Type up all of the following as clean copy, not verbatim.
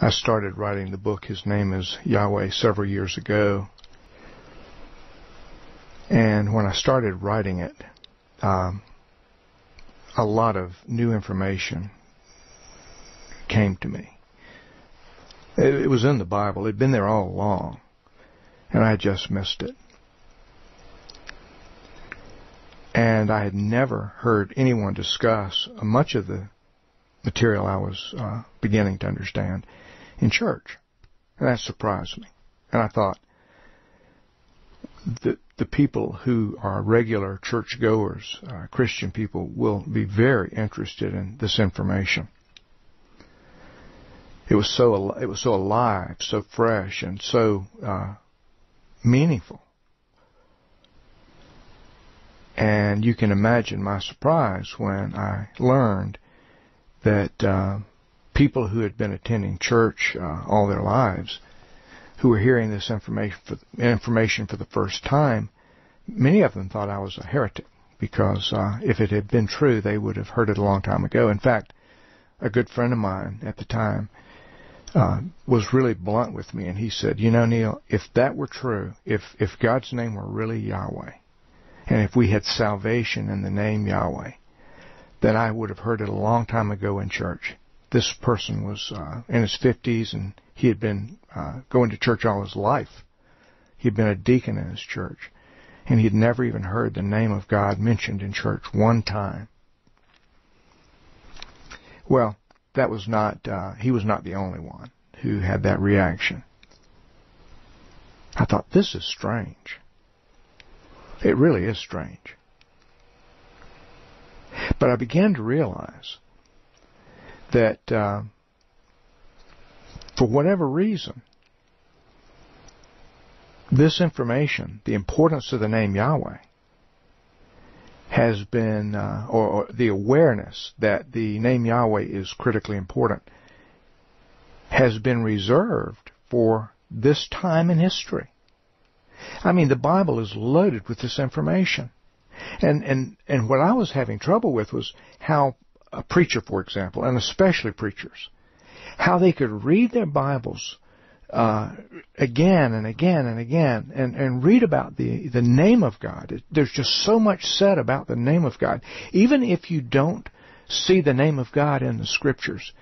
I started writing the book, His Name is Yahweh, several years ago. And when I started writing it, a lot of new information came to me. It was in the Bible. It had been there all along, and I had just missed it. And I had never heard anyone discuss much of the material I was beginning to understand in church. And that surprised me. And I thought, the people who are regular churchgoers, Christian people, will be very interested in this information. It was so alive, so fresh, and so meaningful. And you can imagine my surprise when I learned that people who had been attending church all their lives, who were hearing this information for the first time, many of them thought I was a heretic, because if it had been true, they would have heard it a long time ago. In fact, a good friend of mine at the time was really blunt with me, and he said, "You know, Neil, if that were true, if God's name were really Yahweh, and if we had salvation in the name Yahweh, then I would have heard it a long time ago in church." This person was in his 50s, and he had been going to church all his life. He had been a deacon in his church, and he had never even heard the name of God mentioned in church one time. Well, that was not, he was not the only one who had that reaction. I thought, this is strange. It really is strange. But I began to realize that for whatever reason, this information, the importance of the name Yahweh, has been, or the awareness that the name Yahweh is critically important, has been reserved for this time in history. I mean, the Bible is loaded with this information. And what I was having trouble with was how a preacher, for example, and especially preachers, how they could read their Bibles again and again and again and read about the name of God. There's just so much said about the name of God. Even if you don't see the name of God in the Scriptures,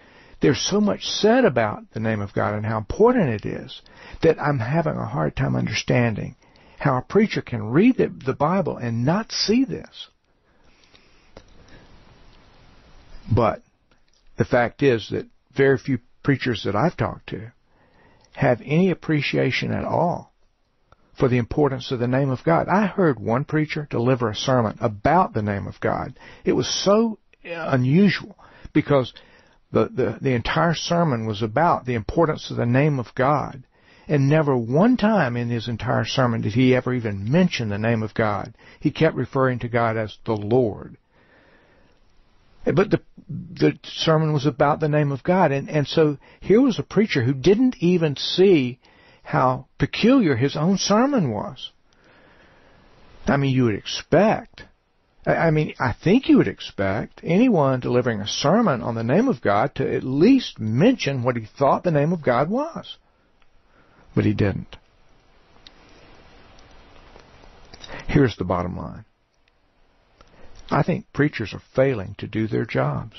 there's so much said about the name of God and how important it is that I'm having a hard time understanding how a preacher can read the Bible and not see this. But the fact is that very few preachers that I've talked to have any appreciation at all for the importance of the name of God. I heard one preacher deliver a sermon about the name of God. It was so unusual because the entire sermon was about the importance of the name of God. And never one time in his entire sermon did he ever even mention the name of God. He kept referring to God as the Lord. But the sermon was about the name of God. And so here was a preacher who didn't even see how peculiar his own sermon was. I mean, you would expect, I think you would expect anyone delivering a sermon on the name of God to at least mention what he thought the name of God was. But he didn't. Here's the bottom line. I think preachers are failing to do their jobs.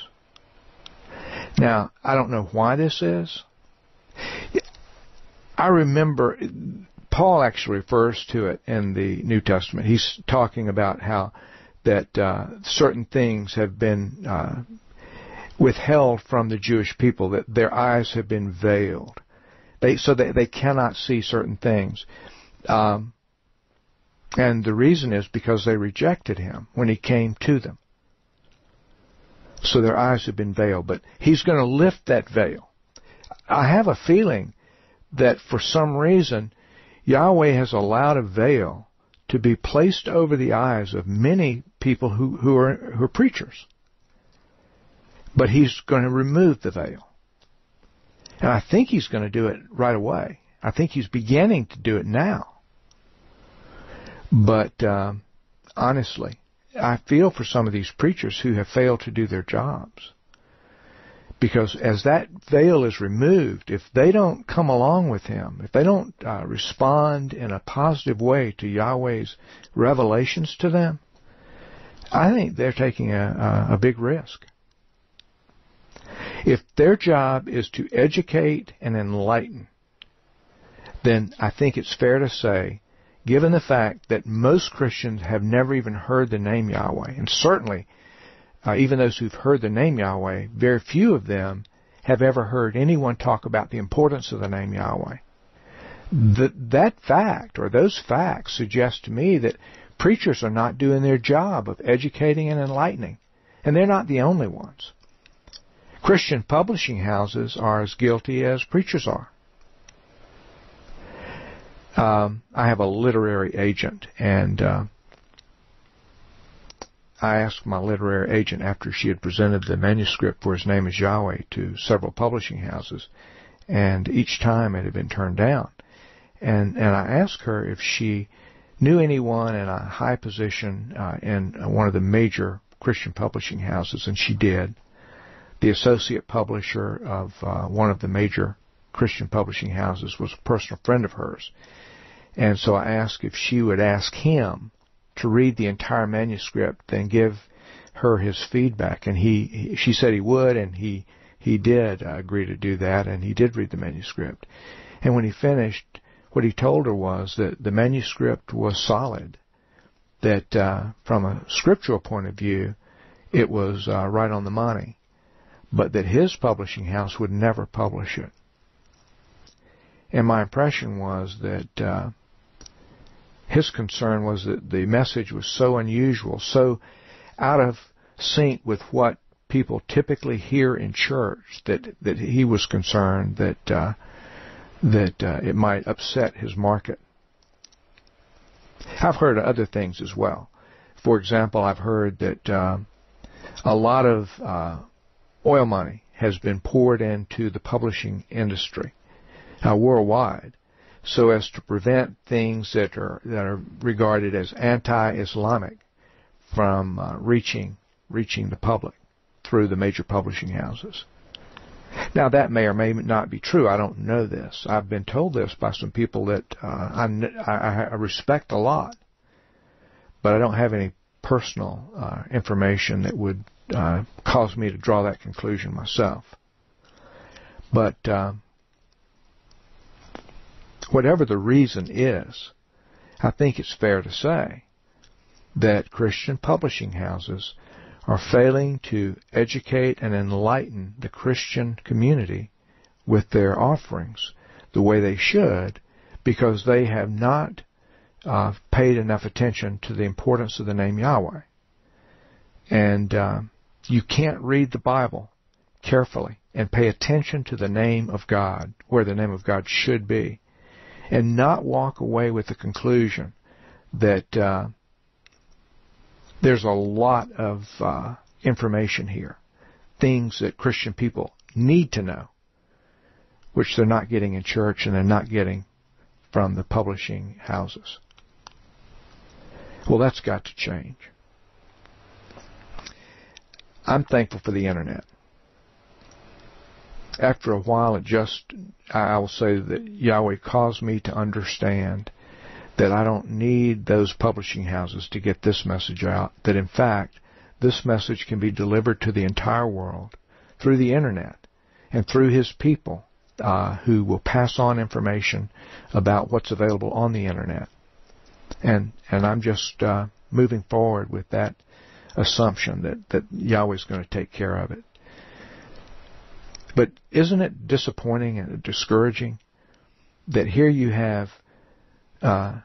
Now, I don't know why this is. I remember Paul actually refers to it in the New Testament. He's talking about how that certain things have been withheld from the Jewish people, that their eyes have been veiled. So they cannot see certain things. And the reason is because they rejected him when he came to them. So their eyes have been veiled. But he's going to lift that veil. I have a feeling that for some reason, Yahweh has allowed a veil to be placed over the eyes of many people who are preachers. But he's going to remove the veil. And I think he's going to do it right away. I think he's beginning to do it now. But honestly, I feel for some of these preachers who have failed to do their jobs. Because as that veil is removed, if they don't come along with Him, if they don't respond in a positive way to Yahweh's revelations to them, I think they're taking a big risk. If their job is to educate and enlighten, then I think it's fair to say, given the fact that most Christians have never even heard the name Yahweh, and certainly even those who've heard the name Yahweh, very few of them have ever heard anyone talk about the importance of the name Yahweh. That fact, or those facts, suggest to me that preachers are not doing their job of educating and enlightening. And they're not the only ones. Christian publishing houses are as guilty as preachers are. I have a literary agent, and I asked my literary agent after she had presented the manuscript for His Name is Yahweh to several publishing houses, and each time it had been turned down. And I asked her if she knew anyone in a high position in one of the major Christian publishing houses, and she did. The associate publisher of one of the major Christian publishing houses was a personal friend of hers. And so I asked if she would ask him to read the entire manuscript and give her his feedback. And she said he would, and he did agree to do that, and he did read the manuscript. And when he finished, what he told her was that the manuscript was solid, that from a scriptural point of view, it was right on the money, but that his publishing house would never publish it. And my impression was that his concern was that the message was so unusual, so out of sync with what people typically hear in church, that he was concerned that it might upset his market. I've heard other things as well. For example, I've heard that a lot of oil money has been poured into the publishing industry worldwide, so as to prevent things that are regarded as anti-Islamic from reaching the public through the major publishing houses. Now, that may or may not be true. I don't know this. I've been told this by some people that I respect a lot, but I don't have any personal information that would cause me to draw that conclusion myself. But whatever the reason is, I think it's fair to say that Christian publishing houses are failing to educate and enlighten the Christian community with their offerings the way they should, because they have not paid enough attention to the importance of the name Yahweh. And you can't read the Bible carefully and pay attention to the name of God, where the name of God should be, and not walk away with the conclusion that there's a lot of information here, things that Christian people need to know, which they're not getting in church and they're not getting from the publishing houses. Well, that's got to change. I'm thankful for the Internet. After a while, I will say that Yahweh caused me to understand that I don't need those publishing houses to get this message out, that in fact, this message can be delivered to the entire world through the Internet and through His people who will pass on information about what's available on the Internet. And I'm just moving forward with that assumption that Yahweh's going to take care of it. But isn't it disappointing and discouraging that here you have, and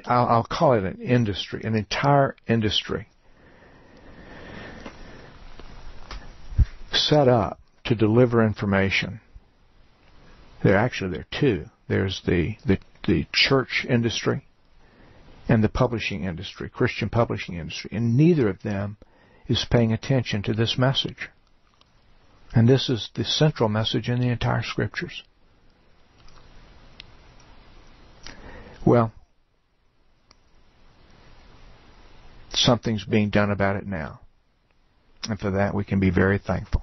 I'll call it an industry, an entire industry set up to deliver information. There are two. There's the church industry and the publishing industry, Christian publishing industry, and neither of them is paying attention to this message. And this is the central message in the entire Scriptures. Well, something's being done about it now. And for that we can be very thankful.